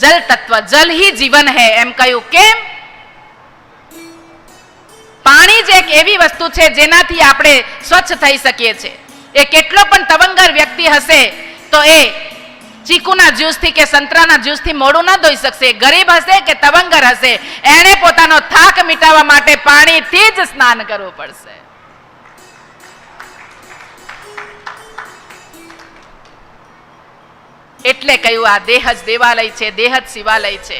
જલ તત્વ, જલ હી જીવન હૈ એમ કહ્યું. કેમ? પાણી જ એક એવી વસ્તુ છે જેનાથી આપણે સ્વચ્છ થઈ શકીએ છીએ. એ કેટલો પણ તવંગર વ્યક્તિ હશે તો એ ચીકુના જ્યુસથી કે સંતરાના જ્યુસથી મોઢું ન ધોઈ શકશે. ગરીબ હશે કે તવંગર હશે, એણે પોતાનો થાક મિટાવવા માટે પાણીથી જ સ્નાન કરવું પડશે. એટલે કહ્યું આ દેહ જ દેવાલય છે, દેહ જ શિવાલય છે.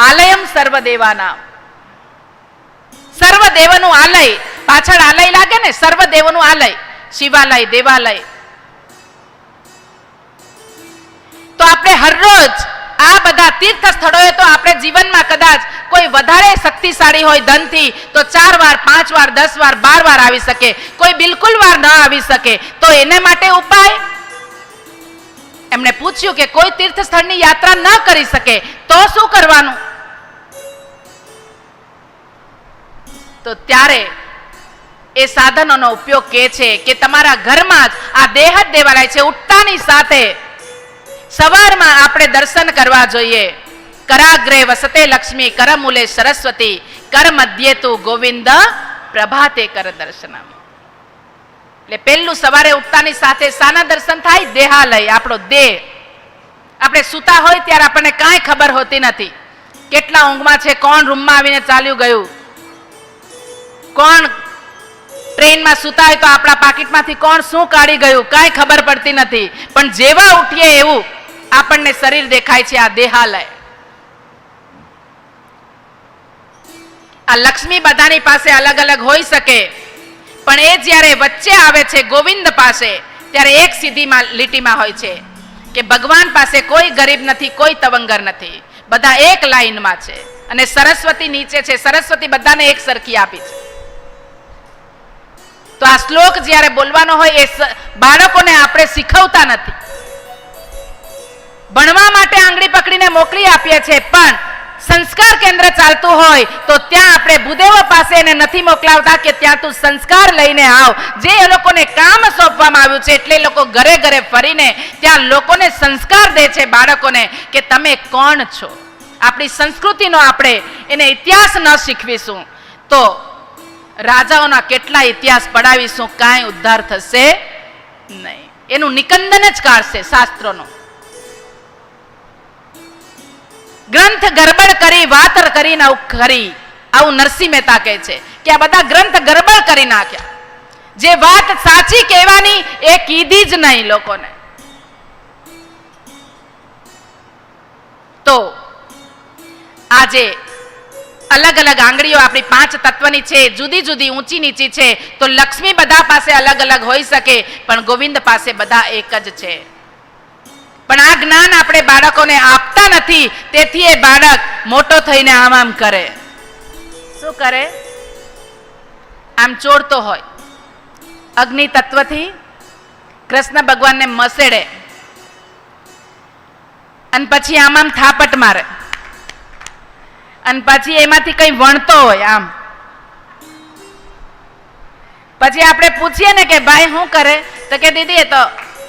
આલયમ સર્વદેવાના, સર્વદેવનું આલય, પાછળ આલય લાગે ને, સર્વદેવનું આલય, શિવાલય, દેવાલય. તો આપણે હરરોજ આ બધા તીર્થ સ્થળોએ તો આપણે જીવનમાં કદાચ કોઈ વધારે શક્તિશાળી હોય ધનથી તો 4 વાર, 5 વાર, 10 વાર, 12 વાર આવી શકે. કોઈ બિલકુલ વાર ન આવી શકે તો એને માટે ઉપાય. એમણે પૂછ્યું કે કોઈ તીર્થ સ્થળની યાત્રા ન કરી શકે તો શું કરવાનું? તો ત્યારે એ સાધનોનો ઉપયોગ કે છે કે તમારા ઘરમાં જ આ દેહ જ દેવાલય છે. ઉઠતાની સાથે સવારમાં આપણે દર્શન કરવા જોઈએ. કરાગ્રે વસતે લક્ષ્મી, કરમૂલે સરસ્વતી, કર મધ્યે તુ ગોવિંદ, પ્રભાતે કર દર્શનમ. એટલે પહેલું સવારે ઉઠતાની સાથે શાના દર્શન થાય? દેહાલય, આપણો દેહ. આપણે સૂતા હોય ત્યારે આપણને કાંઈ ખબર હોતી નથી કેટલા ઊંઘમાં છે, કોણ રૂમમાં આવીને ચાલ્યું ગયું, કોણ ટ્રેનમાં સૂતા હોય તો આપણા પાકીટમાંથી કોણ શું કાઢી ગયું, કાંઈ ખબર પડતી નથી. પણ જેવા ઉઠીએ એવું આપણને શરીર દેખાય છે. આ દેહાલય. આ લક્ષ્મી બધાની પાસે અલગ અલગ હોઈ શકે પણ એ જ્યારે વચ્ચે આવે છે ગોવિંદ પાસે ત્યારે એક સીધી લીટીમાં હોય છે કે ભગવાન પાસે કોઈ ગરીબ નથી, કોઈ તવંગર નથી, બધા એક લાઈનમાં છે. અને સરસ્વતી નીચે છે. સરસ્વતી બધાને એક સરખી આપી છે. તો આ શ્લોક જ્યારે બોલવાનો હોય એ બાળકોને આપણે શીખવતા નથી. ભણવા માટે આંગળી પકડીને મોકલી આપીએ છીએ પણ સંસ્કાર કેન્દ્ર ચાલતું હોય તો ત્યાં આપણે ભૂદેવો પાસે એને નથી મોકલાવતા કે ત્યાં તું સંસ્કાર લઈને આવ. જે એ લોકોને કામ સોંપવામાં આવ્યું છે એટલે લોકો ઘરે ઘરે ફરીને ત્યાં લોકોને સંસ્કાર દે છે, બાળકોને, કે તમે કોણ છો. આપણી સંસ્કૃતિનો આપણે એને ઇતિહાસ ન શીખવીશું તો રાજાઓના કેટલા ઇતિહાસ પડાવીશું, કાંઈ ઉદ્ધાર થશે નહીં. એનું નિકંદન જ કાઢશે શાસ્ત્રોનો. ગ્રંથ ગરબડ કરી વાતર કરી નવ ખરી, આવું નરસિંહ મહેતા કહે છે કે આ બધા ગ્રંથ ગરબડ કરી નાખ્યા. જે વાત સાચી કહેવાની એ કીધી જ નહીં લોકોને. તો આજે અલગ અલગ આંગળીઓ આપણી 5 તત્વની છે, જુદી જુદી ઊંચી નીચી છે. તો લક્ષ્મી બધા પાસે અલગ અલગ હોઈ શકે પણ ગોવિંદ પાસે બધા એક જ છે. પણ આ જ્ઞાન આપણે બાળકોને આપતા નથી. તેથી એ બાળક મોટો થઈને આમ આમ કરે. શું કરે? આમ ચોરતો હોય. અગ્નિ તત્વથી કૃષ્ણ ભગવાનને મસેડે અને પછી આમ આમ થાપટ મારે અને પછી એમાંથી કઈ વણતો હોય આમ. પછી આપણે પૂછીએ ને કે ભાઈ શું કરે તો કે દીદી એ તો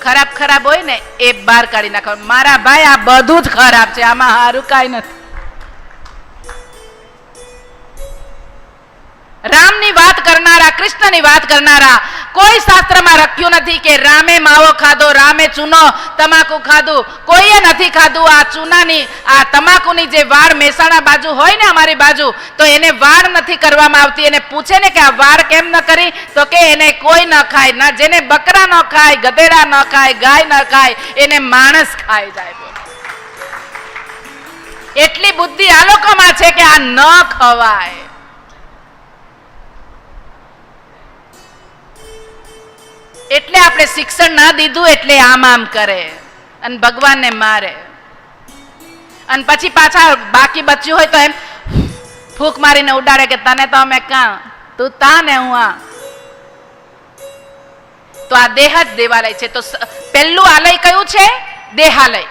ખરાબ ખરાબ હોય ને એ બહાર કાઢી નાખો. મારા ભાઈ આ બધું જ ખરાબ છે, આમાં સારું કાંઈ નથી. રામની વાત કરનારા, કૃષ્ણની વાત કરનારા, કોઈ શાસ્ત્રમાં લખ્યું નથી કે રામે માવો ખાધો, રામે ચૂનો તમાકુ ખાધું. કોઈએ નથી ખાધું. આ ચૂનાની, આ તમાકુની જે વાડ મહેસાણા બાજુ હોય ને, અમારી બાજુ, તો એને વાડ નથી કરવામાં આવતી. એને પૂછે ને કે આ વાડ કેમ ન કરી તો કે એને કોઈ ન ખાય. ના, જેને બકરા ન ખાય, ગધેડા ન ખાય, ગાય ન ખાય, એને માણસ ખાઈ જાય. એટલી બુદ્ધિ આ લોકોમાં છે કે આ ન ખવાય. એટલે આપણે શિક્ષણ ના દીધું એટલે આમ આમ કરે અને ભગવાનને મારે. અને પછી પાછા બાકી બચ્યું હોય તો એમ ફૂંક મારીને ઉડાડે કે તને તો અમે કાં, તું તા ને હું આ. તો આ દેહ જ દેવાલય છે. તો પહેલું આલય કયું છે? દેહાલય.